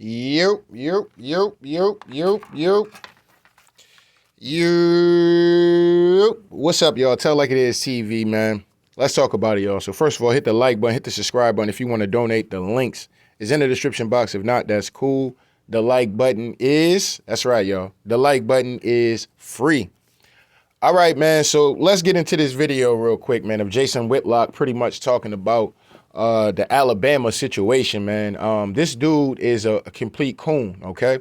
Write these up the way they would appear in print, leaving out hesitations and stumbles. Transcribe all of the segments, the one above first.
Yo, yo, yo, yo, yo, yo. You. What's up, y'all? Tell Like It Is TV, man. Let's talk about it, y'all. So first of all, hit the like button, hit the subscribe button if you want to donate. The links is in the description box. If not, that's cool. The like button is, that's right, y'all. The like button is free. All right, man. So let's get into this video real quick, man, of Jason Whitlock pretty much talking about the Alabama situation, man. This dude is a complete coon, okay?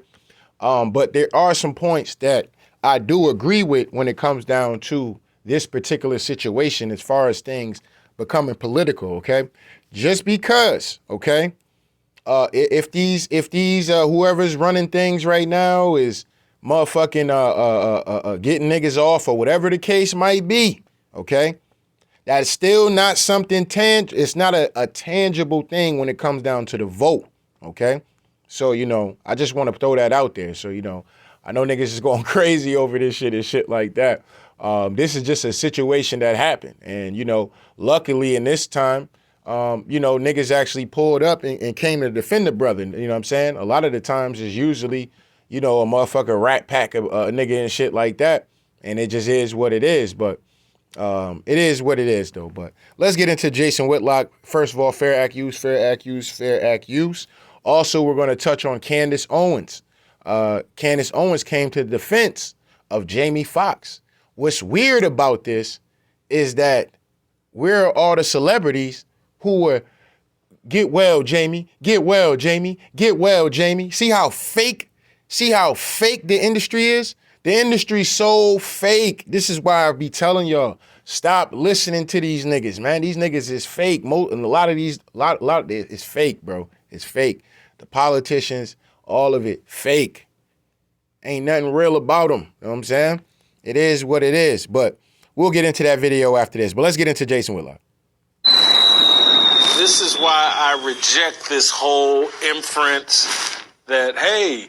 But there are some points that I do agree with when it comes down to this particular situation as far as things becoming political, okay? Just because, okay, if these whoever's running things right now is motherfucking getting niggas off or whatever the case might be, okay, that's still not something it's not a tangible thing when it comes down to the vote, okay? So, I just want to throw that out there. So, I know niggas is going crazy over this shit and shit like that. This is just a situation that happened. And, luckily in this time, niggas actually pulled up and came to defend the brother. You know what I'm saying? A lot of the times it's usually, a motherfucker rat pack a nigga and shit like that. And it just is what it is. But it is what it is, though. But let's get into Jason Whitlock. First of all, fair act use, fair act use, fair act use. Also, we're going to touch on Candace Owens. Candace Owens came to the defense of Jamie Foxx. What's weird about this is that we're all the celebrities who were, get well, Jamie, get well, Jamie, get well, Jamie. See how fake the industry is? The industry's so fake. This is why I be telling y'all, stop listening to these niggas, man. These niggas is fake. And a lot of it is fake, bro. It's fake. The politicians, all of it, fake. Ain't nothing real about them. You know what I'm saying? It is what it is. But we'll get into that video after this. But let's get into Jason Whitlock. This is why I reject this whole inference that, hey,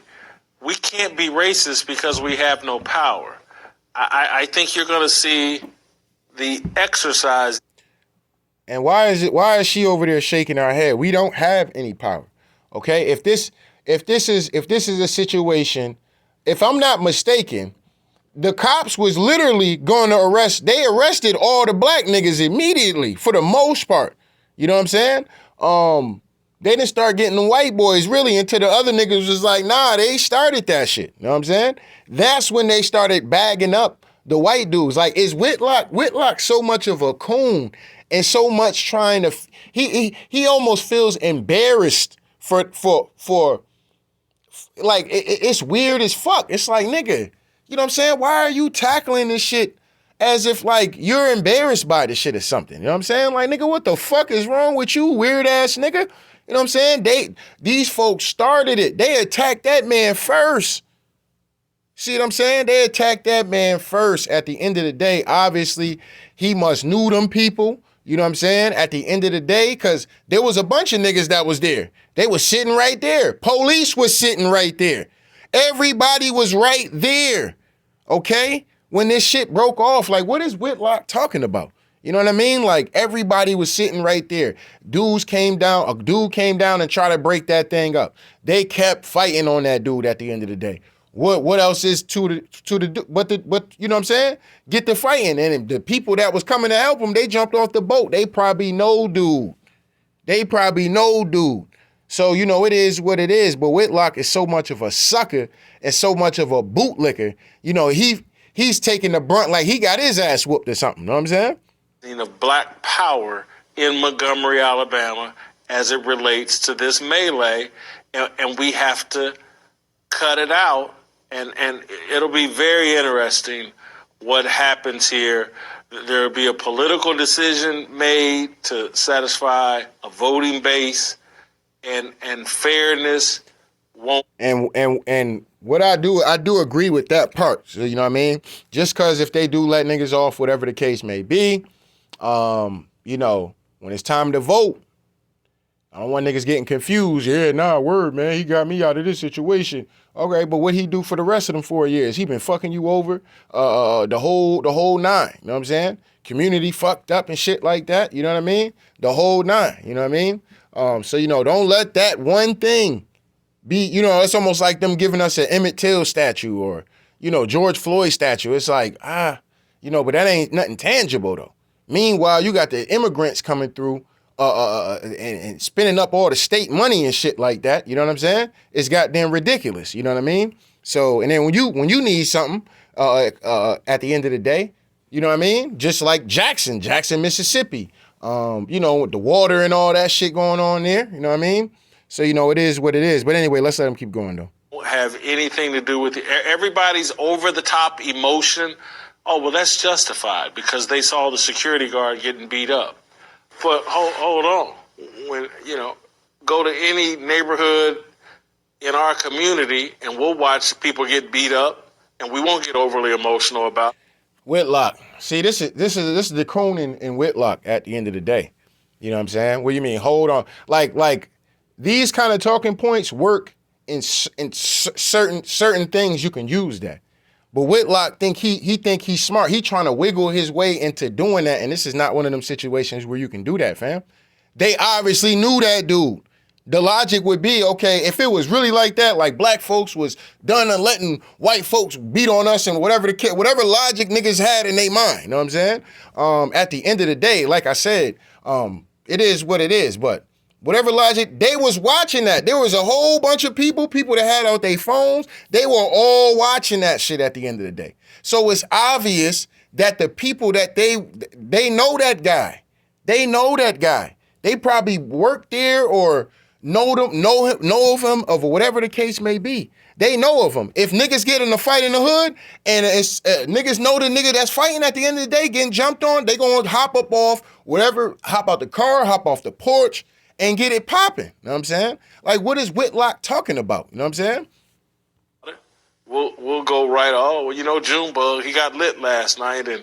we can't be racist because we have no power. I think you're going to see the exercise. And why is she over there shaking her head? We don't have any power. Okay? If this is a situation, if I'm not mistaken, the cops was literally going to they arrested all the black niggas immediately for the most part. You know what I'm saying? They didn't start getting the white boys really until the other niggas was like, nah, they started that shit. You know what I'm saying? That's when they started bagging up the white dudes. Like, is Whitlock so much of a coon and so much trying to, he almost feels embarrassed for like, it's weird as fuck. It's like, nigga, you know what I'm saying? Why are you tackling this shit as if, like, you're embarrassed by this shit or something? You know what I'm saying? Like, nigga, what the fuck is wrong with you, weird ass nigga? You know what I'm saying? These folks started it. They attacked that man first. See what I'm saying? They attacked that man first. At the end of the day, obviously, he must knew them people. You know what I'm saying? At the end of the day, because there was a bunch of niggas that was there. They was sitting right there. Police was sitting right there. Everybody was right there. Okay? When this shit broke off, like, what is Whitlock talking about? You know what I mean? Like, everybody was sitting right there. A dude came down and tried to break that thing up. They kept fighting on that dude at the end of the day. What else is but you know what I'm saying? Get the fighting. And the people that was coming to help him, they jumped off the boat. They probably know dude. So, it is what it is. But Whitlock is so much of a sucker and so much of a bootlicker. He's taking the brunt like he got his ass whooped or something. You know what I'm saying? Of black power in Montgomery, Alabama, as it relates to this melee, and we have to cut it out, and it'll be very interesting what happens here. There will be a political decision made to satisfy a voting base, and fairness won't. And what I do agree with that part. So, you know what I mean? Just because if they do let niggas off, whatever the case may be, when it's time to vote, I don't want niggas getting confused. Yeah, nah, word, man. He got me out of this situation. Okay, but what he do for the rest of them 4 years? He been fucking you over the whole nine. You know what I'm saying? Community fucked up and shit like that. You know what I mean? The whole nine. You know what I mean? So, don't let that one thing It's almost like them giving us an Emmett Till statue or, George Floyd statue. It's like, but that ain't nothing tangible though. Meanwhile, you got the immigrants coming through and spending up all the state money and shit like that. You know what I'm saying? It's goddamn ridiculous. You know what I mean? So, and then when you need something at the end of the day, you know what I mean? Just like Jackson, Mississippi, with the water and all that shit going on there. You know what I mean? So, it is what it is. But anyway, let's let them keep going though. Have anything to do with it. Everybody's over the top emotion. Oh, well, that's justified because they saw the security guard getting beat up. But hold on. When, go to any neighborhood in our community and we'll watch people get beat up and we won't get overly emotional about it. Whitlock. See, this is the Cronin in Whitlock at the end of the day. You know what I'm saying? What do you mean? Hold on. Like these kind of talking points work in certain things. You can use that. But Whitlock think he's smart. He trying to wiggle his way into doing that, and this is not one of them situations where you can do that, fam. They obviously knew that dude. The logic would be, okay, if it was really like that, like black folks was done and letting white folks beat on us and whatever logic niggas had in their mind, you know what I'm saying? At the end of the day, like I said, it is what it is, but whatever logic, they was watching that. There was a whole bunch of people that had out their phones. They were all watching that shit at the end of the day. So it's obvious that the people that they know that guy. They know that guy. They probably worked there or know of him, of whatever the case may be. They know of him. If niggas get in a fight in the hood and it's, niggas know the nigga that's fighting at the end of the day getting jumped on, they gonna hop out the car, hop off the porch, and get it popping. You know what I'm saying? Like, what is Whitlock talking about? You know what I'm saying? We'll go right. Oh, Junebug, he got lit last night and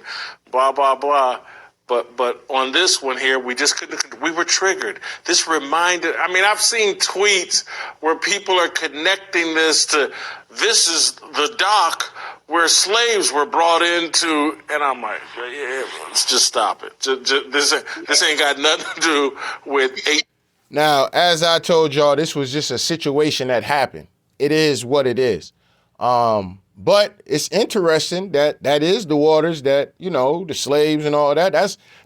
blah, blah, blah. But on this one here, we just couldn't. We were triggered. This reminded. I mean, I've seen tweets where people are connecting this is the dock where slaves were brought into, and I'm like, yeah, let's just stop it. This ain't got nothing to do with eight. Now, as I told y'all, this was just a situation that happened. It is what it is. But it's interesting that is the waters that, the slaves and all that.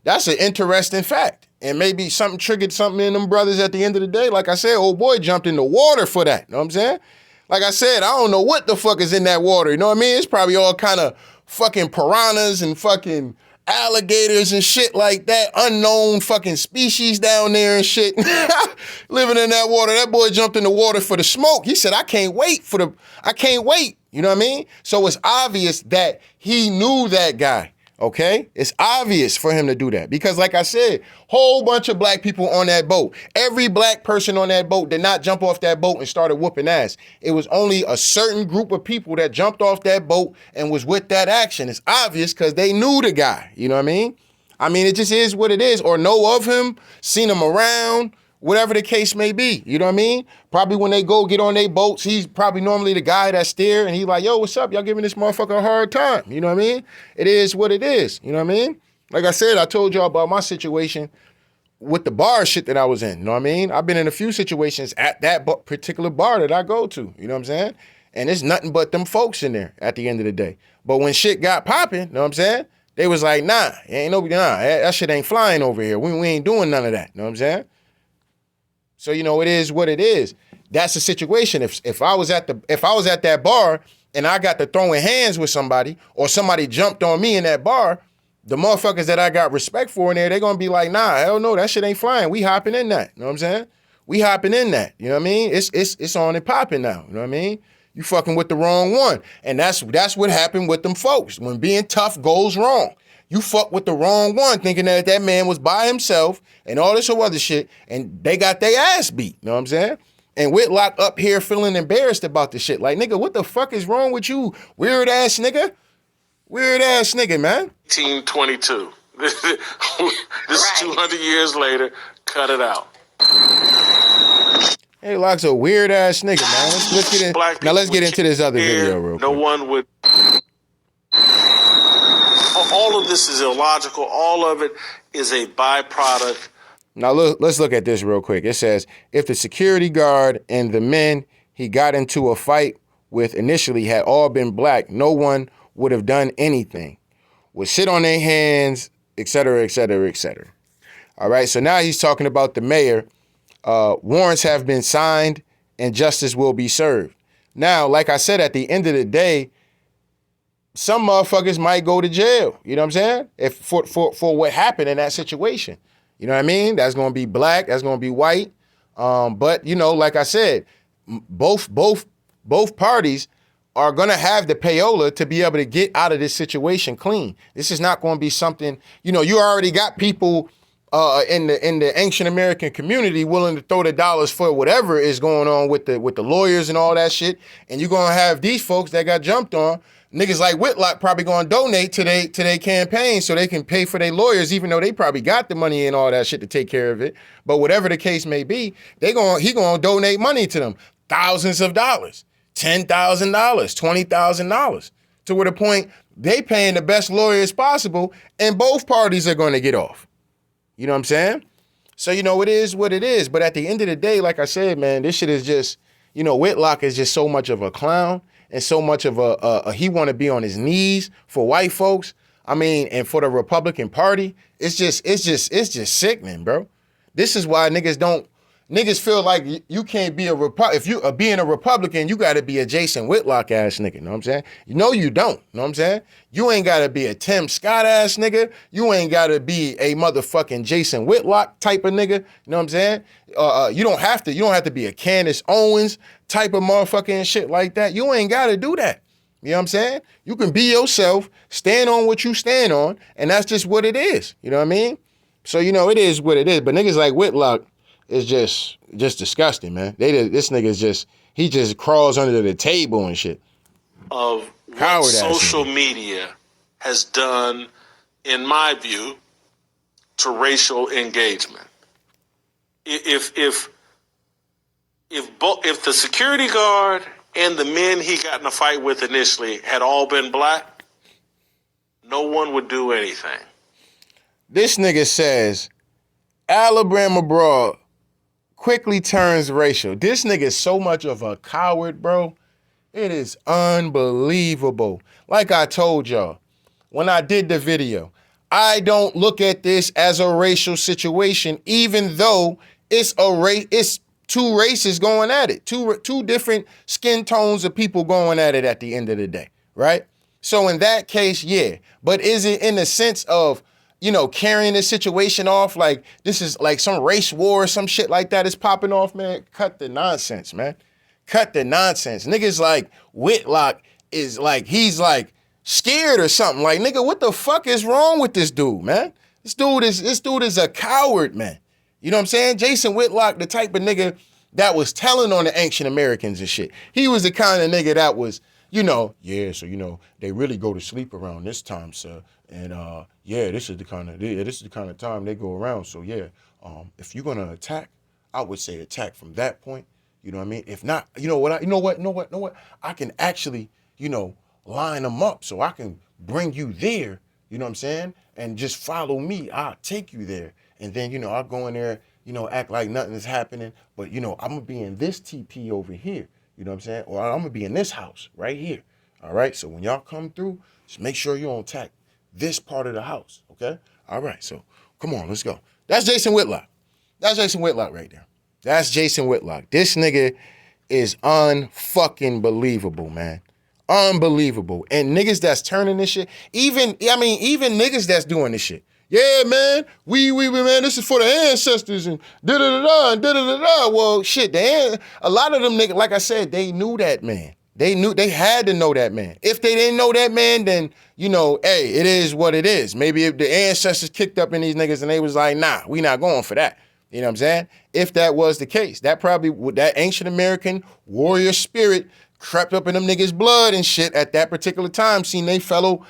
That's an interesting fact. And maybe something triggered something in them brothers at the end of the day. Like I said, old boy jumped in the water for that. You know what I'm saying? Like I said, I don't know what the fuck is in that water. You know what I mean? It's probably all kind of fucking piranhas and fucking alligators and shit like that, unknown fucking species down there and shit, living in that water. That boy jumped in the water for the smoke. He said, I can't wait. You know what I mean? So it's obvious that he knew that guy, okay? It's obvious for him to do that because, like I said, whole bunch of black people on that boat. Every black person on that boat did not jump off that boat and started whooping ass. It was only a certain group of people that jumped off that boat and was with that action. It's obvious because they knew the guy, you know what I mean? I mean, it just is what it is, or know of him, seen him around, whatever the case may be, you know what I mean? Probably when they go get on their boats, he's probably normally the guy that's there, and he's like, yo, what's up? Y'all giving this motherfucker a hard time, you know what I mean? It is what it is, you know what I mean? Like I said, I told y'all about my situation with the bar shit that I was in, you know what I mean? I've been in a few situations at that particular bar that I go to, you know what I'm saying? And it's nothing but them folks in there at the end of the day. But when shit got popping, you know what I'm saying? They was like, that shit ain't flying over here. We ain't doing none of that, you know what I'm saying? So, it is what it is. That's the situation. If I was at that bar and I got to throwing hands with somebody or somebody jumped on me in that bar, the motherfuckers that I got respect for in there, they're going to be like, nah, hell no, that shit ain't flying. We hopping in that. You know what I'm saying? We hopping in that. You know what I mean? It's on and popping now. You know what I mean? You fucking with the wrong one. And that's what happened with them folks. When being tough goes wrong. You fuck with the wrong one, thinking that man was by himself and all this other shit, and they got their ass beat. You know what I'm saying? And Whitlock up here feeling embarrassed about the shit. Like, nigga, what the fuck is wrong with you? Weird ass nigga. Weird ass nigga, man. 1822. This is 200 years later. Cut it out. Hey, Lock's a weird ass nigga, man. Let's get into this other video real quick. No one would. All of this is illogical. All of it is a byproduct. Now, let's look at this real quick. It says, if the security guard and the men he got into a fight with initially had all been black, no one would have done anything, would sit on their hands, et cetera, et cetera, et cetera. All right, so now he's talking about the mayor. Warrants have been signed and justice will be served. Now, like I said, at the end of the day, some motherfuckers might go to jail. You know what I'm saying? If for what happened in that situation. You know what I mean? That's going to be black. That's going to be white. But you know, like I said, both parties are going to have the payola to be able to get out of this situation clean. This is not going to be something, you know, you already got people in the ancient American community willing to throw the dollars for whatever is going on with the lawyers and all that shit. And you're going to have these folks that got jumped on. Niggas like Whitlock probably going to donate to their campaign so they can pay for their lawyers, even though they probably got the money and all that shit to take care of it. But whatever the case may be, he going to donate money to them. Thousands of dollars, $10,000, $20,000, to where the point they paying the best lawyers possible and both parties are going to get off. You know what I'm saying? So, you know, it is what it is. But at the end of the day, like I said, man, this shit is just, you know, Whitlock is just so much of a clown and so much of he want to be on his knees for white folks. I mean, and for the Republican Party, it's just sickening, bro. This is why niggas feel like you can't be if you are being a Republican, you got to be a Jason Whitlock ass nigga. You know what I'm saying? You know you don't. You know what I'm saying? You ain't got to be a Tim Scott ass nigga. You ain't got to be a motherfucking Jason Whitlock type of nigga. You know what I'm saying? You don't have to be a Candace Owens type of motherfucking shit like that. You ain't got to do that. You know what I'm saying? You can be yourself, stand on what you stand on, and that's just what it is. You know what I mean? So, you know, it is what it is. But niggas like Whitlock is just disgusting, man. This nigga is he just crawls under the table and shit. Of what social media has done, in my view, to racial engagement. If the security guard and the men he got in a fight with initially had all been black, no one would do anything. This nigga says Alabama broad quickly turns racial. This nigga is so much of a coward, bro. It is unbelievable. Like I told y'all, when I did the video, I don't look at this as a racial situation, even though it's two races going at it, two different skin tones of people going at it at the end of the day, right? So in that case, yeah. But is it in the sense of, you know, carrying the situation off like this is like some race war or some shit like that is popping off, man? Cut the nonsense, man. Cut the nonsense. Niggas like Whitlock is like, he's like scared or something. Like, nigga, what the fuck is wrong with this dude, man? This dude is a coward, man. You know what I'm saying? Jason Whitlock, the type of nigga that was telling on the ancient Americans and shit. He was the kind of nigga that was, you know, yeah, so, you know, they really go to sleep around this time, sir. And, yeah, this is the kind of time they go around. So, yeah, if you're going to attack, I would say attack from that point. You know what I mean? If not, you know what? I can actually, you know, line them up so I can bring you there. You know what I'm saying? And just follow me. I'll take you there. And then, you know, I'll go in there, you know, act like nothing is happening. But, you know, I'm going to be in this TP over here. You know what I'm saying? Or I'm going to be in this house right here. All right? So when y'all come through, just make sure you don't attack this part of the house. Okay? All right. So come on, let's go. That's Jason Whitlock. That's Jason Whitlock right there. That's Jason Whitlock. This nigga is unfucking believable, man. Unbelievable. And niggas that's turning this shit, even niggas that's doing this shit. Yeah, man, we man, this is for the ancestors and da-da-da-da and da-da-da-da. Well, shit, a lot of them niggas, like I said, they knew that man. They had to know that man. If they didn't know that man, then, you know, hey, it is what it is. Maybe if the ancestors kicked up in these niggas and they was like, nah, we not going for that. You know what I'm saying? If that was the case, that ancient American warrior spirit crept up in them niggas' blood and shit at that particular time, seen they fellow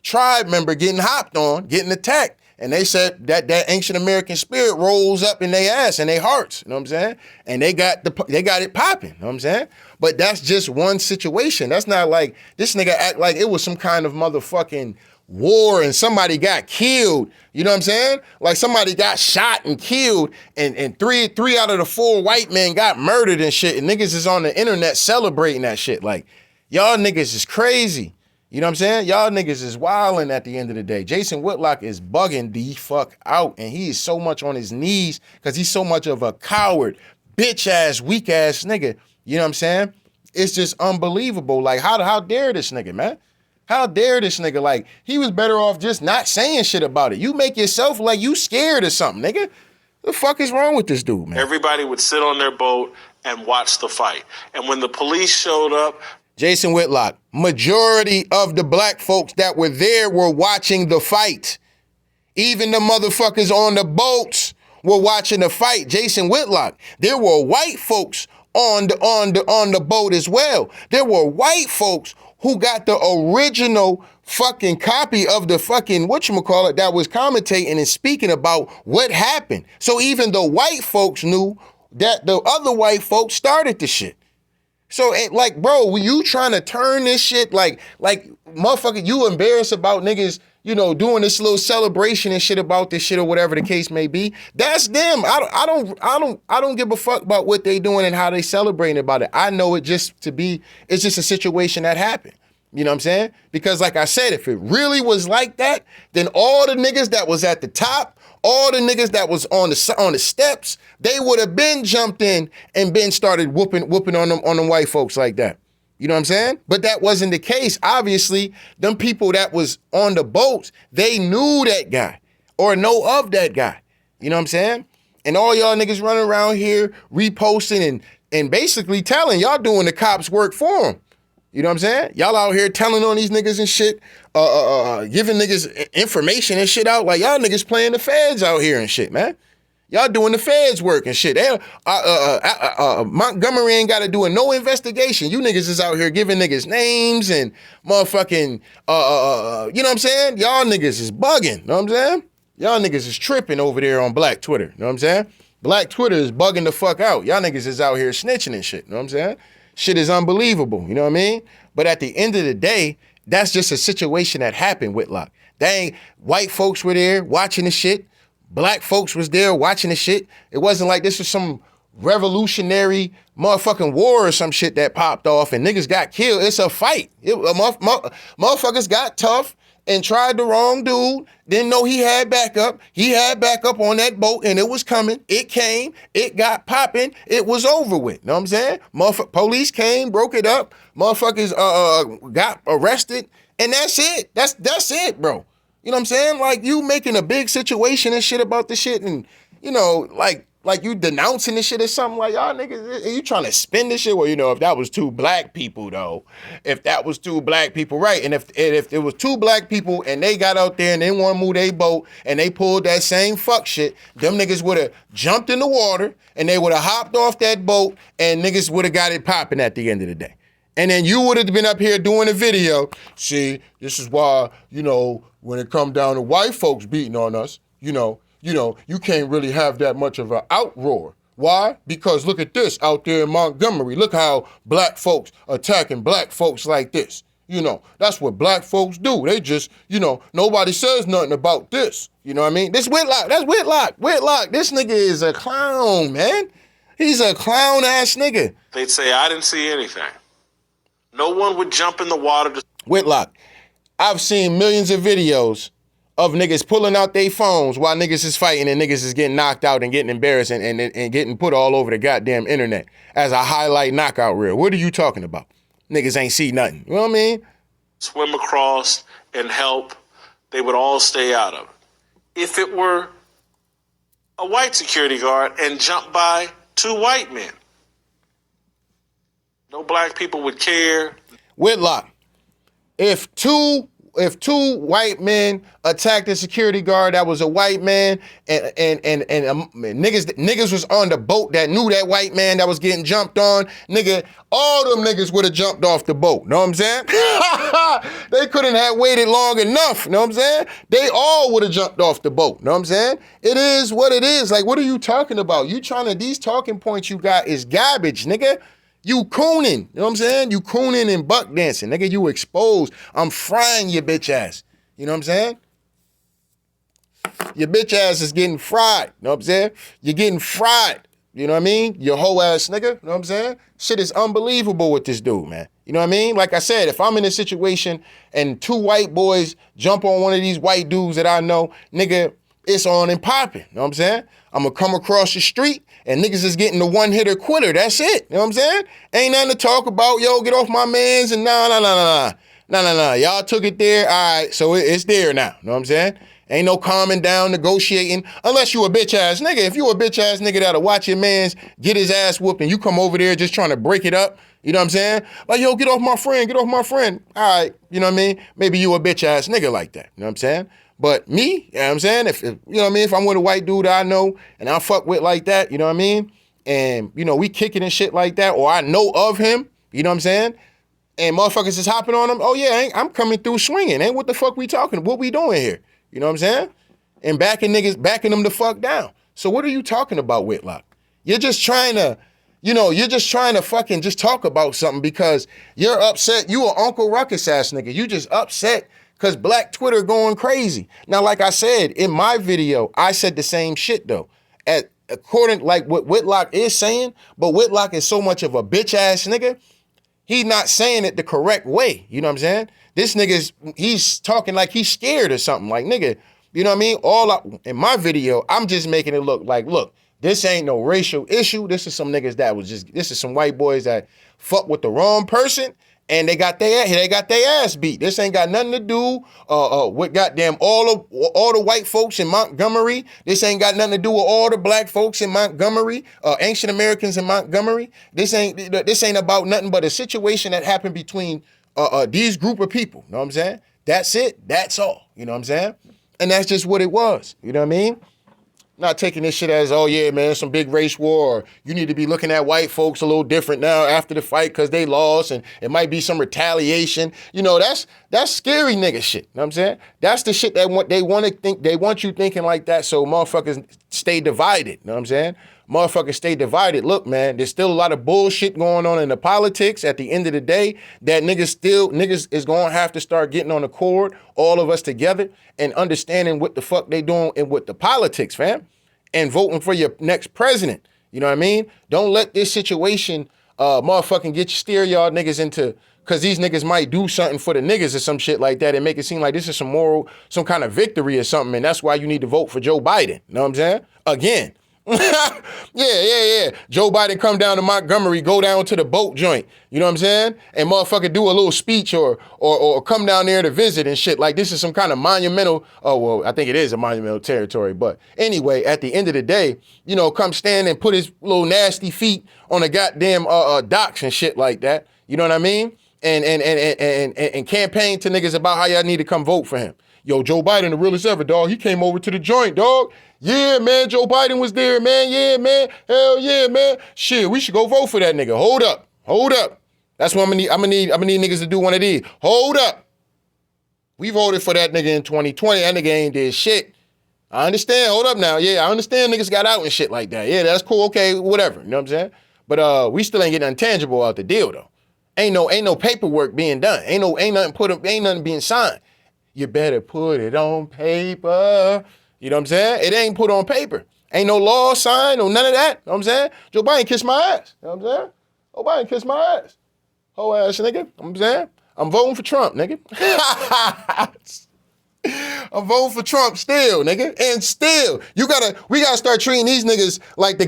tribe member getting hopped on, getting attacked. And they said that ancient American spirit rolls up in their ass and their hearts, you know what I'm saying? And they got it popping, you know what I'm saying? But that's just one situation. That's not like this nigga act like it was some kind of motherfucking war and somebody got killed. You know what I'm saying? Like somebody got shot and killed, and three out of the 4 white men got murdered and shit. And niggas is on the internet celebrating that shit. Like, y'all niggas is crazy. You know what I'm saying? Y'all niggas is wilding at the end of the day. Jason Whitlock is bugging the fuck out, and he is so much on his knees because he's so much of a coward, bitch-ass, weak-ass nigga. You know what I'm saying? It's just unbelievable. Like, how dare this nigga, man? How dare this nigga? Like, he was better off just not saying shit about it. You make yourself like you scared or something, nigga. The fuck is wrong with this dude, man? Everybody would sit on their boat and watch the fight. And when the police showed up, Jason Whitlock, majority of the black folks that were there were watching the fight. Even the motherfuckers on the boats were watching the fight. Jason Whitlock, there were white folks on the boat as well. There were white folks who got the original fucking copy of the fucking whatchamacallit that was commentating and speaking about what happened. So even the white folks knew that the other white folks started the shit. So, like, bro, were you trying to turn this shit like, motherfucker, you embarrassed about niggas, you know, doing this little celebration and shit about this shit or whatever the case may be? That's them. I don't give a fuck about what they doing and how they celebrating about it. I know it's just a situation that happened. You know what I'm saying? Because like I said, if it really was like that, then all the niggas that was at the top, all the niggas that was on the steps, they would have been jumped in and been started whooping on them white folks like that. You know what I'm saying? But that wasn't the case. Obviously, them people that was on the boats, they knew that guy or know of that guy. You know what I'm saying? And all y'all niggas running around here reposting and basically telling y'all doing the cops work for them. You know what I'm saying? Y'all out here telling on these niggas and shit, giving niggas information and shit out. Like, y'all niggas playing the feds out here and shit, man. Y'all doing the feds work and shit. Montgomery ain't got to do no investigation. You niggas is out here giving niggas names and motherfucking, you know what I'm saying? Y'all niggas is bugging, know what I'm saying? Y'all niggas is tripping over there on Black Twitter, know what I'm saying? Black Twitter is bugging the fuck out. Y'all niggas is out here snitching and shit, know what I'm saying? Shit is unbelievable, you know what I mean? But at the end of the day, that's just a situation that happened, Whitlock. White folks were there watching the shit. Black folks was there watching the shit. It wasn't like this was some revolutionary motherfucking war or some shit that popped off and niggas got killed. It's a fight. Motherfuckers got tough and tried the wrong dude. Didn't know he had backup. He had backup on that boat and it was coming. It came. It got popping. It was over with. Know what I'm saying? Police came, broke it up. Motherfuckers got arrested. And that's it. That's it, bro. You know what I'm saying? Like, you making a big situation and shit about this shit and, you know, like you denouncing this shit or something. Like, y'all niggas, are you trying to spin this shit? Well, you know, if that was 2 black people, though, if that was 2 black people, right, and if it was 2 black people and they got out there and they want to move their boat and they pulled that same fuck shit, them niggas would have jumped in the water and they would have hopped off that boat and niggas would have got it popping at the end of the day. And then you would have been up here doing a video. See, this is why, you know, when it come down to white folks beating on us, you know, you can't really have that much of an outroar. Why? Because look at this out there in Montgomery. Look how black folks attacking black folks like this. You know, that's what black folks do. They just, you know, nobody says nothing about this. You know what I mean? This Whitlock, that's Whitlock. Whitlock, this nigga is a clown, man. He's a clown ass nigga. they'd say, I didn't see anything. No one would jump in the water to... Whitlock, I've seen millions of videos of niggas pulling out their phones while niggas is fighting and niggas is getting knocked out and getting embarrassed and getting put all over the goddamn internet as a highlight knockout reel. What are you talking about? Niggas ain't see nothing. You know what I mean? swim across and help. They would all stay out of it. If it were a white security guard and jumped by 2 white men, no black people would care. Whitlock, if two white men attacked a security guard that was a white man, and niggas was on the boat that knew that white man that was getting jumped on, nigga, all them niggas would have jumped off the boat. Know what I'm saying? They couldn't have waited long enough. Know what I'm saying? They all would have jumped off the boat. Know what I'm saying? It is what it is. Like, what are you talking about? These talking points you got is garbage, nigga. You cooning, you know what I'm saying? You cooning and buck dancing, nigga, you exposed. I'm frying your bitch ass. You know what I'm saying? Your bitch ass is getting fried. You know what I'm saying? You're getting fried. You know what I mean? Your whole ass nigga. You know what I'm saying? Shit is unbelievable with this dude, man. You know what I mean? Like I said, if I'm in a situation and two white boys jump on one of these white dudes that I know, nigga, it's on and popping. You know what I'm saying? I'm going to come across the street and niggas is getting the one-hitter quitter. That's it. You know what I'm saying? Ain't nothing to talk about. Yo, get off my mans and nah. Y'all took it there. All right, so it's there now. You know what I'm saying? Ain't no calming down, negotiating, unless you a bitch ass nigga. If you a bitch ass nigga that'll watch your mans get his ass whooped and you come over there just trying to break it up, you know what I'm saying? Like, yo, get off my friend. All right, you know what I mean? Maybe you a bitch ass nigga like that, you know what I'm saying? But me, you know what I'm saying? If you know what I mean? If I'm with a white dude I know and I fuck with like that, you know what I mean? And, you know, we kicking and shit like that, or I know of him, you know what I'm saying? And motherfuckers is hopping on him. Oh yeah, I'm coming through swinging. Ain't what the fuck we talking? What we doing here? You know what I'm saying? And backing them the fuck down. So what are you talking about, Whitlock? You're just trying to fucking just talk about something because you're upset. You a Uncle Ruckus ass nigga. You just upset because Black Twitter going crazy. Now, like I said, in my video, I said the same shit though. According like what Whitlock is saying, but Whitlock is so much of a bitch ass nigga. He's not saying it the correct way. You know what I'm saying? This he's talking like he's scared or something. Like, nigga, you know what I mean? In my video, I'm just making it look like, look, this ain't no racial issue. This is some niggas this is some white boys that fuck with the wrong person and they got their ass beat. This ain't got nothing to do with goddamn all the white folks in Montgomery. This ain't got nothing to do with all the black folks in Montgomery, ancient Americans in Montgomery. This ain't about nothing but a situation that happened between these group of people. You know what I'm saying? That's it. That's all. You know what I'm saying? And that's just what it was. You know what I mean? Not taking this shit as, oh yeah, man, some big race war, or you need to be looking at white folks a little different now after the fight because they lost and it might be some retaliation. You know, that's scary nigga shit. You know what I'm saying? That's the shit that they want you thinking like that so motherfuckers stay divided. You know what I'm saying? Motherfuckers stay divided. Look, man, there's still a lot of bullshit going on in the politics. At the end of the day, that niggas is going to have to start getting on the cord, all of us together, and understanding what the fuck they doing and with the politics, fam, and voting for your next president. You know what I mean? Don't let this situation motherfucking steer y'all niggas into, because these niggas might do something for the niggas or some shit like that and make it seem like this is some kind of victory or something, and that's why you need to vote for Joe Biden. You know what I'm saying? Again. Yeah. Joe Biden come down to Montgomery, go down to the boat joint. You know what I'm saying? And motherfucker do a little speech or come down there to visit and shit. Like this is some kind of monumental, I think it is a monumental territory. But anyway, at the end of the day, you know, come stand and put his little nasty feet on the goddamn docks and shit like that. You know what I mean? And campaign to niggas about how y'all need to come vote for him. Yo, Joe Biden, the realest ever, dog. He came over to the joint, dog. Yeah, man, Joe Biden was there, man. Yeah, man. Hell yeah, man. Shit, we should go vote for that nigga. Hold up. That's what I'm gonna need niggas to do one of these. Hold up. We voted for that nigga in 2020. That nigga ain't did shit. I understand. Hold up now. Yeah, I understand niggas got out and shit like that. Yeah, that's cool. Okay, whatever. You know what I'm saying? But we still ain't getting nothing tangible out the deal though. Ain't no paperwork being done. Ain't nothing being signed. You better put it on paper. You know what I'm saying? It ain't put on paper. Ain't no law signed or none of that. You know what I'm saying? Joe Biden kissed my ass. You know what I'm saying? Joe Biden kissed my ass. Whole ass nigga. You know what I'm saying? I'm voting for Trump, nigga. I'm voting for Trump still, nigga. And still, we gotta start treating these niggas like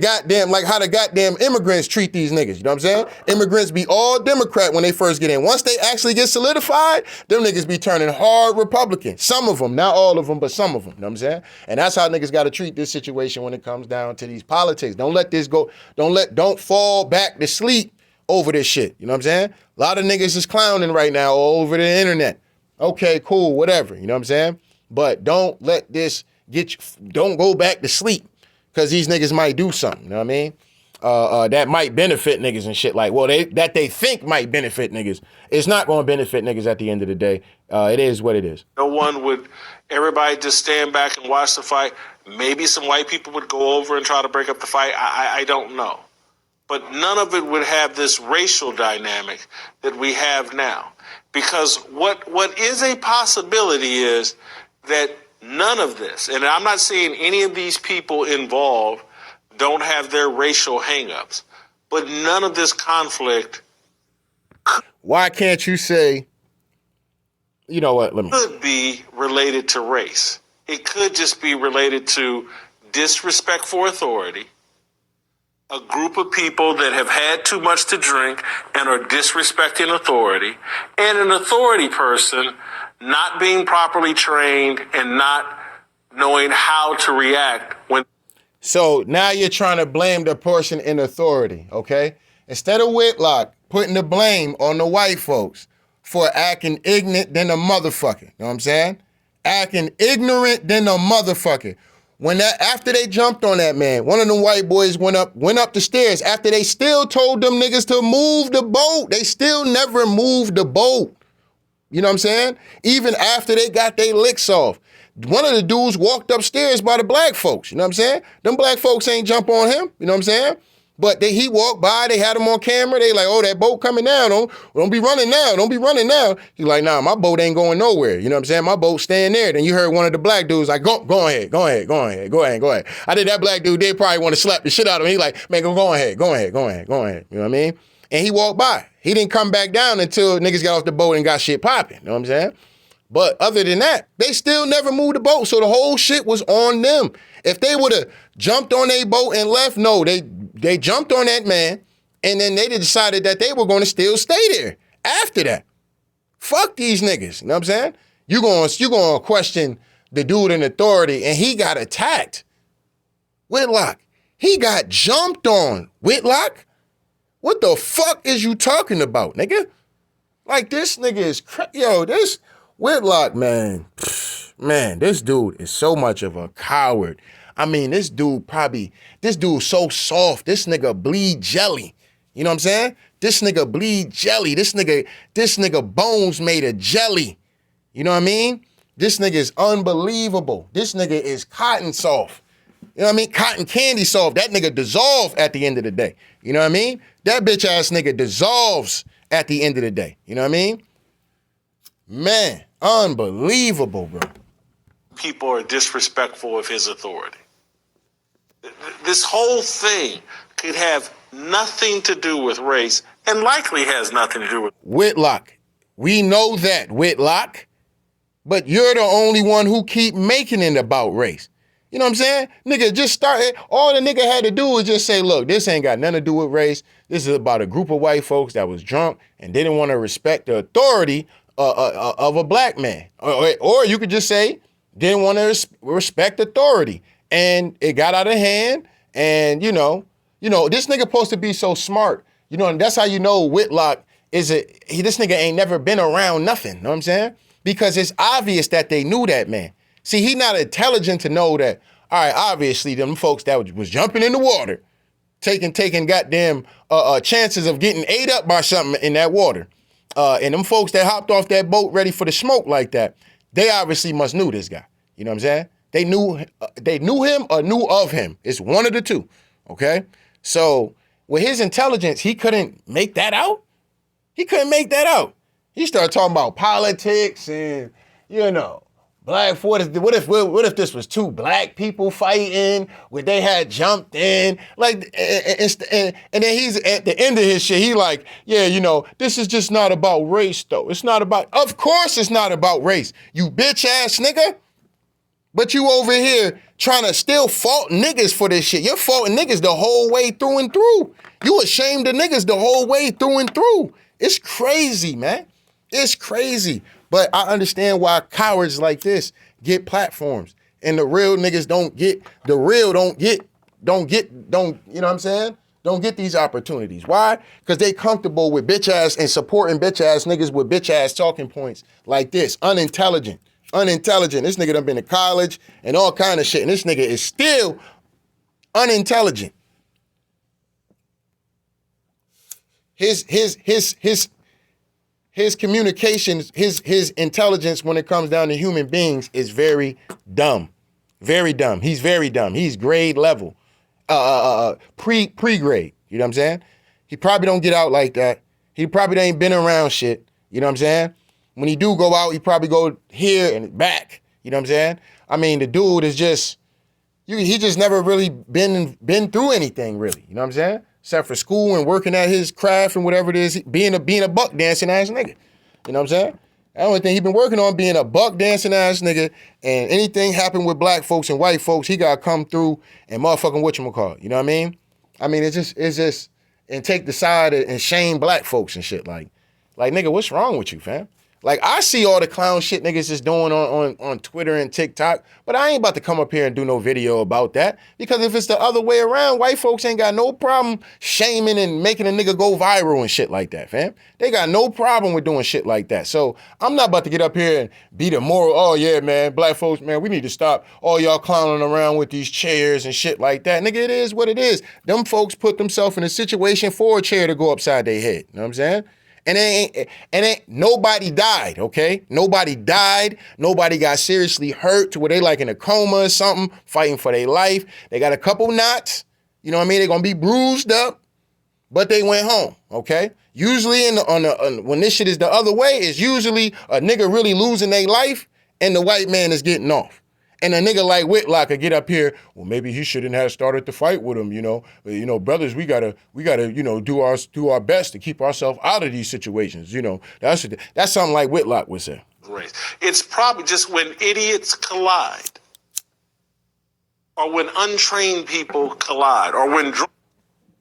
how the goddamn immigrants treat these niggas. You know what I'm saying? Immigrants be all Democrat when they first get in. Once they actually get solidified, them niggas be turning hard Republican. Some of them, not all of them, but some of them. You know what I'm saying? And that's how niggas gotta treat this situation when it comes down to these politics. Don't let this go. Don't fall back to sleep over this shit. You know what I'm saying? A lot of niggas is clowning right now all over the internet. Okay, cool, whatever. You know what I'm saying? But don't let this don't go back to sleep because these niggas might do something. You know what I mean? That might benefit niggas and shit like, well, that they think might benefit niggas. It's not going to benefit niggas at the end of the day. It is what it is. No one would, everybody just stand back and watch the fight. Maybe some white people would go over and try to break up the fight. I don't know. but none of it would have this racial dynamic that we have now. Because what is a possibility is that none of this, and I'm not saying any of these people involved don't have their racial hangups, but none of this conflict. Why can't you say, you know what, could be related to race. It could just be related to disrespect for authority, a group of people that have had too much to drink and are disrespecting authority, and an authority person not being properly trained and not knowing how to react when. So now you're trying to blame the person in authority, okay? Instead of Whitlock putting the blame on the white folks for acting ignorant than a motherfucker, you know what I'm saying? Acting ignorant than a motherfucker. After they jumped on that man, one of them white boys went up the stairs after they still told them niggas to move the boat. They still never moved the boat. You know what I'm saying? Even after they got their licks off. One of the dudes walked upstairs by the black folks. You know what I'm saying? Them black folks ain't jump on him. You know what I'm saying? But he walked by, they had him on camera. They like, oh, that boat coming down. Don't be running now. Don't be running now. He's like, nah, my boat ain't going nowhere. You know what I'm saying? My boat's staying there. Then you heard one of the black dudes like, go ahead. I think that black dude did probably want to slap the shit out of him. He like, man, go ahead. You know what I mean? And he walked by. He didn't come back down until niggas got off the boat and got shit popping. You know what I'm saying? But other than that, they still never moved the boat. So the whole shit was on them. If they would have jumped on their boat and left, no, they jumped on that man, and then they decided that they were going to still stay there after that. Fuck these niggas. You know what I'm saying? You going to question the dude in authority, and he got attacked. Whitlock, he got jumped on. Whitlock, what the fuck is you talking about, nigga? Like, this nigga is this Whitlock, man, this dude is so much of a coward. I mean, this dude so soft. This nigga bleed jelly. You know what I'm saying? This nigga bleed jelly. This nigga bones made of jelly. You know what I mean? This nigga is unbelievable. This nigga is cotton soft. You know what I mean? Cotton candy soft. That nigga dissolve at the end of the day. You know what I mean? That bitch ass nigga dissolves at the end of the day. You know what I mean? Man, unbelievable, bro. People are disrespectful of his authority. This whole thing could have nothing to do with race and likely has nothing to do with Whitlock. We know that, Whitlock. But you're the only one who keep making it about race. You know what I'm saying? Nigga, just start it. All the nigga had to do was just say, look, this ain't got nothing to do with race. This is about a group of white folks that was drunk and didn't want to respect the authority of a black man. Or you could just say, didn't want to respect authority. And it got out of hand. And, you know, this nigga supposed to be so smart. You know, and that's how you know Whitlock this nigga ain't never been around nothing. You know what I'm saying? Because it's obvious that they knew that man. See, he not intelligent to know that, all right, obviously them folks that was jumping in the water, taking goddamn chances of getting ate up by something in that water. And them folks that hopped off that boat ready for the smoke like that, they obviously must knew this guy. You know what I'm saying? They knew him or knew of him. It's one of the two, okay? So with his intelligence, he couldn't make that out. He started talking about politics and, you know, what if this was two black people fighting? Would they had jumped in? Like, and then he's at the end of his shit. He like, yeah, you know, this is just not about race though. Of course it's not about race. You bitch ass nigga. But you over here trying to still fault niggas for this shit. You're faulting niggas the whole way through and through. You ashamed of niggas the whole way through and through. It's crazy, man. It's crazy. But I understand why cowards like this get platforms and the real niggas don't get, you know what I'm saying? Don't get these opportunities. Why? Because they comfortable with bitch ass and supporting bitch ass niggas with bitch ass talking points like this. Unintelligent. This nigga done been to college and all kind of shit. And this nigga is still unintelligent. His communications, his intelligence when it comes down to human beings is very dumb. Very dumb. He's very dumb. He's grade level. Pre-grade. You know what I'm saying? He probably don't get out like that. He probably ain't been around shit. You know what I'm saying? When he do go out, he probably go here and back. You know what I'm saying? I mean, the dude is just, he just never really been through anything, really. You know what I'm saying? Except for school and working at his craft and whatever it is, being a buck dancing ass nigga. You know what I'm saying? The only thing he been working on being a buck dancing ass nigga, and anything happen with black folks and white folks, he gotta come through and motherfucking whatchamacallit. You know what I mean? I mean, it's just, and take the side and shame black folks and shit. Like nigga, what's wrong with you, fam? Like, I see all the clown shit niggas is doing on Twitter and TikTok, but I ain't about to come up here and do no video about that, because if it's the other way around, white folks ain't got no problem shaming and making a nigga go viral and shit like that, fam. They got no problem with doing shit like that. So I'm not about to get up here and be the moral, oh yeah, man, black folks, man, we need to stop all y'all clowning around with these chairs and shit like that. Nigga, it is what it is. Them folks put themselves in a situation for a chair to go upside their head. You know what I'm saying? And ain't nobody died, okay? Nobody died. Nobody got seriously hurt to where they like in a coma or something, fighting for their life. They got a couple knots, you know what I mean? They're gonna be bruised up, but they went home, okay? Usually when this shit is the other way, it's usually a nigga really losing their life and the white man is getting off. And a nigga like Whitlock could get up here, well, maybe he shouldn't have started the fight with him, you know. Brothers, we gotta, do our best to keep ourselves out of these situations, you know. That's something like Whitlock would say. Race. It's probably just when idiots collide, or when untrained people collide, or when...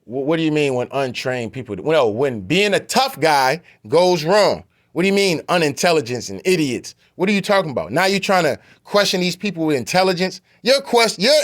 What do you mean when untrained people? Well, when being a tough guy goes wrong. What do you mean unintelligence and idiots? What are you talking about? Now you trying to question these people with intelligence? Your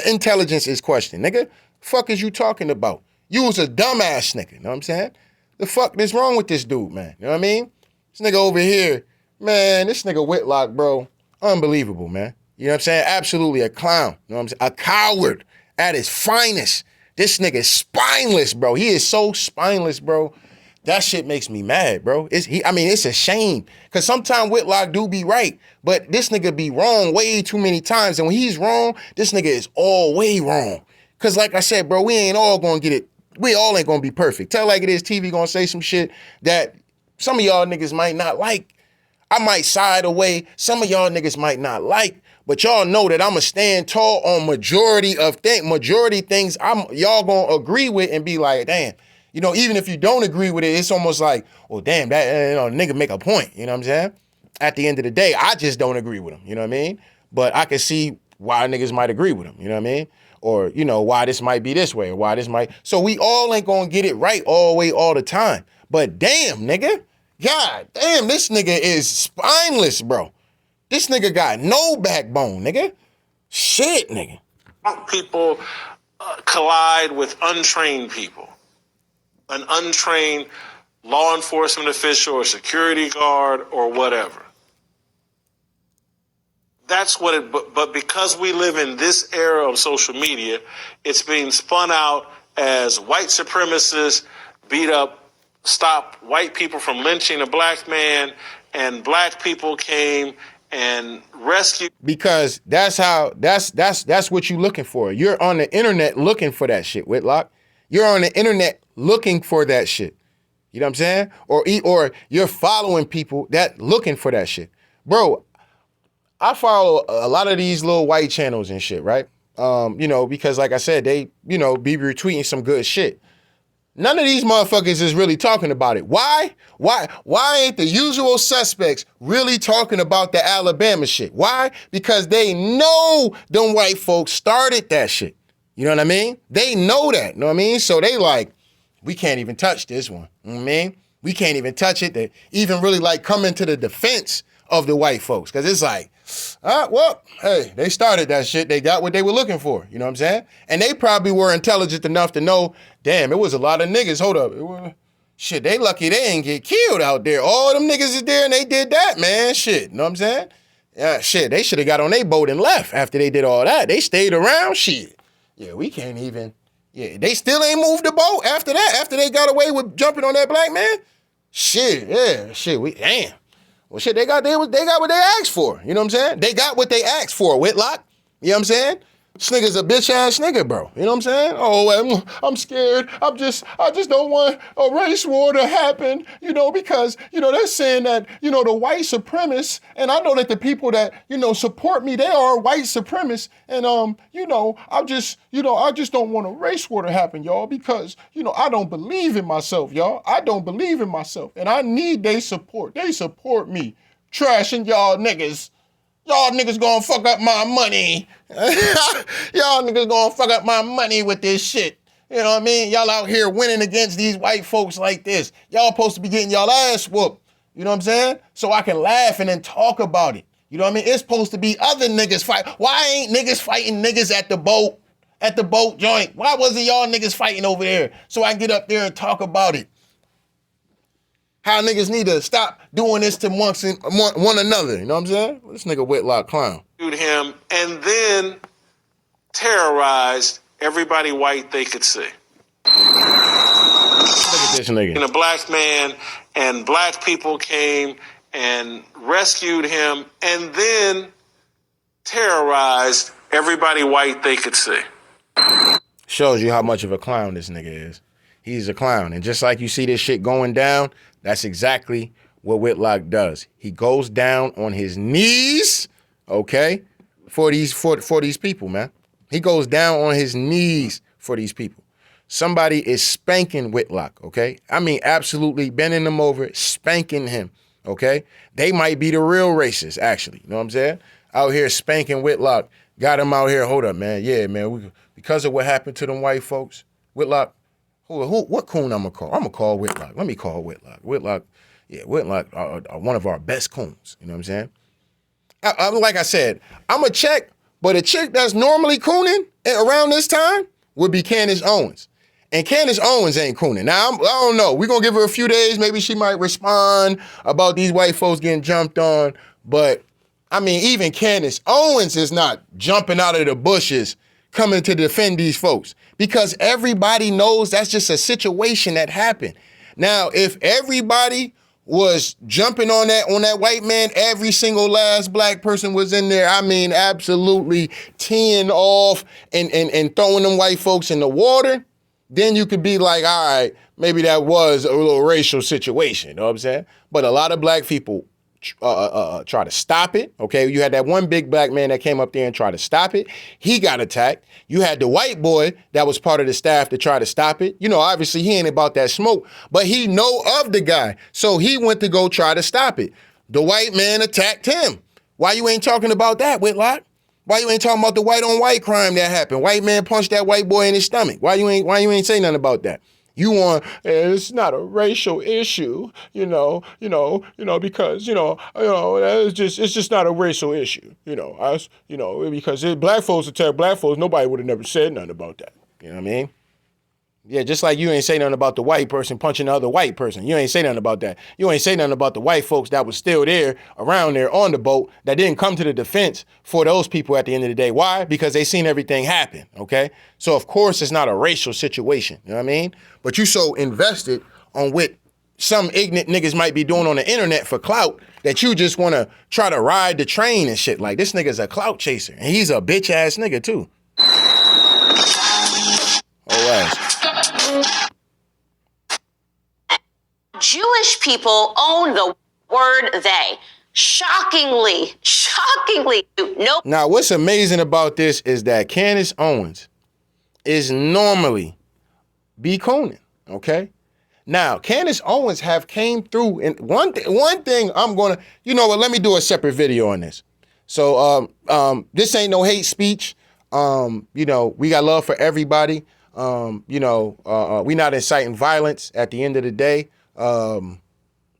intelligence is questioned, nigga. Fuck is you talking about? You was a dumbass nigga, you know what I'm saying? The fuck is wrong with this dude, man? You know what I mean? This nigga over here, man, this nigga Whitlock, bro, unbelievable, man. You know what I'm saying? Absolutely a clown, you know what I'm saying? A coward at his finest. This nigga is spineless, bro. He is so spineless, bro. That shit makes me mad, bro. It's a shame. Because sometimes Whitlock do be right, but this nigga be wrong way too many times. And when he's wrong, this nigga is all way wrong. Because like I said, bro, we ain't all gonna get it. We all ain't gonna be perfect. Tell like it is, TV gonna say some shit that some of y'all niggas might not like. I might side away. Some of y'all niggas might not like. But y'all know that I'ma stand tall on majority things y'all gonna agree with and be like, damn. You know, even if you don't agree with it, it's almost like, well, damn, that nigga make a point. You know what I'm saying? At the end of the day, I just don't agree with him. You know what I mean? But I can see why niggas might agree with him. You know what I mean? Or, you know, why this might be this way or why this might. So we all ain't gonna get it right all the way all the time. But damn, nigga. God damn, this nigga is spineless, bro. This nigga got no backbone, nigga. Shit, nigga. People collide with untrained people. An untrained law enforcement official or security guard or whatever. That's what it, but because we live in this era of social media, it's being spun out as white supremacists stop white people from lynching a black man, and black people came and rescued. Because that's what you looking for. You're on the internet looking for that shit, Whitlock. You're on the internet looking for that shit. You know what I'm saying? Or you're following people that looking for that shit. Bro, I follow a lot of these little white channels and shit, right? Because like I said, they, be retweeting some good shit. None of these motherfuckers is really talking about it. Why? Why ain't the usual suspects really talking about the Alabama shit? Why? Because they know them white folks started that shit. You know what I mean? They know that, you know what I mean? So they like, we can't even touch this one. You know what I mean? We can't even touch it to even really like come into the defense of the white folks. Cause it's like, hey, they started that shit. They got what they were looking for. You know what I'm saying? And they probably were intelligent enough to know, damn, it was a lot of niggas. Hold up. Shit, they lucky they ain't get killed out there. All them niggas is there and they did that, man. Shit, you know what I'm saying? Yeah, shit, they should have got on their boat and left after they did all that. They stayed around, shit. Yeah, we can't even. Yeah, they still ain't moved the boat after that. After they got away with jumping on that black man. Shit, yeah, shit. Damn. Well, shit, they got what they asked for. You know what I'm saying? They got what they asked for, Whitlock. You know what I'm saying? This nigga's a bitch ass nigga, bro. You know what I'm saying? Oh, I'm scared. I just don't want a race war to happen, because, they're saying that, the white supremacists, and I know that the people that, support me, they are white supremacists. And, I just don't want a race war to happen, y'all, because, I don't believe in myself, y'all. I don't believe in myself. And I need their support. They support me. Trashing y'all niggas. Y'all niggas gonna fuck up my money. Y'all niggas gonna fuck up my money with this shit. You know what I mean? Y'all out here winning against these white folks like this. Y'all supposed to be getting y'all ass whooped. You know what I'm saying? So I can laugh and then talk about it. You know what I mean? It's supposed to be other niggas fight. Why ain't niggas fighting niggas at the boat? At the boat joint? Why wasn't y'all niggas fighting over there? So I can get up there and talk about it. How niggas need to stop doing this to one another. You know what I'm saying? This nigga Whitlock clown. Him and then terrorized everybody white they could see. Look at this nigga. And a black man and black people came and rescued him and then terrorized everybody white they could see. Shows you how much of a clown this nigga is. He's a clown. And just like you see this shit going down, that's exactly what Whitlock does. He goes down on his knees, okay, for these people, man. He goes down on his knees for these people. Somebody is spanking Whitlock, okay? I mean, absolutely bending him over, spanking him, okay? They might be the real racists, actually. You know what I'm saying? Out here spanking Whitlock. Got him out here. Hold up, man. Yeah, man. Because of what happened to them white folks, Whitlock, what coon I'm going to call? I'm going to call Whitlock. Let me call Whitlock. Whitlock, one of our best coons. You know what I'm saying? Like I said, I'm a check, but a chick that's normally cooning around this time would be Candace Owens. And Candace Owens ain't cooning. Now, I don't know. We're going to give her a few days. Maybe she might respond about these white folks getting jumped on. But, I mean, even Candace Owens is not jumping out of the bushes coming to defend these folks, because everybody knows that's just a situation that happened. Now, if everybody was jumping on that white man, every single last black person was in there, I mean, absolutely teeing off and throwing them white folks in the water, then you could be like, all right, maybe that was a little racial situation, you know what I'm saying? But a lot of black people try to stop it, okay? You had that one big black man that came up there and tried to stop it. He got attacked. You had the white boy that was part of the staff to try to stop it. You know, obviously he ain't about that smoke, but he know of the guy. So he went to go try to stop it. The white man attacked him. Why you ain't talking about that, Whitlock? Why you ain't talking about the white on white crime that happened? White man punched that white boy in his stomach. Why you ain't say nothing about that? You want, it's not a racial issue, because, it's just not a racial issue, because black folks attack black folks, nobody would have never said nothing about that. You know what I mean? Yeah, just like you ain't say nothing about the white person punching the other white person. You ain't say nothing about that. You ain't say nothing about the white folks that was still there, around there on the boat, that didn't come to the defense for those people at the end of the day. Why? Because they seen everything happen, okay? So, of course, it's not a racial situation, you know what I mean? But you so invested on what some ignorant niggas might be doing on the internet for clout that you just want to try to ride the train and shit. Like, this nigga's a clout chaser, and he's a bitch-ass nigga, too. Oh, ass. Jewish people own the word they. Shockingly. Nope. Now, what's amazing about this is that Candace Owens is normally B. Conan, okay? Now, Candace Owens have came through, and one thing I'm going to, you know what, let me do a separate video on this. So, this ain't no hate speech. We got love for everybody. We not inciting violence at the end of the day.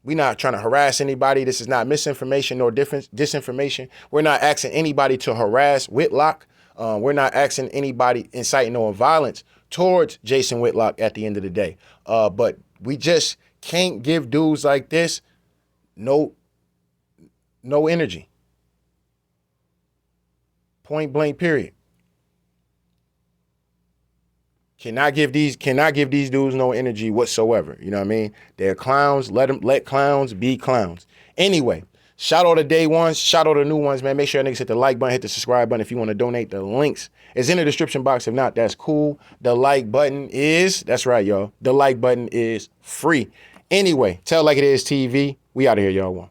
We not trying to harass anybody. This is not misinformation nor disinformation. We're not asking anybody to harass Whitlock. We're not asking anybody inciting no violence towards Jason Whitlock at the end of the day. But we just can't give dudes like this no energy. Point blank, period. Cannot give these dudes no energy whatsoever. You know what I mean? They're clowns. Let clowns be clowns. Anyway, Shout out the day ones. Shout out the new ones, man. Make sure niggas hit the like button, hit the subscribe button if you want to donate. The links is in the description box. If not, that's cool. The like button is, that's right, y'all. The like button is free. Anyway, Tell Like It Is TV. We out of here, y'all. One.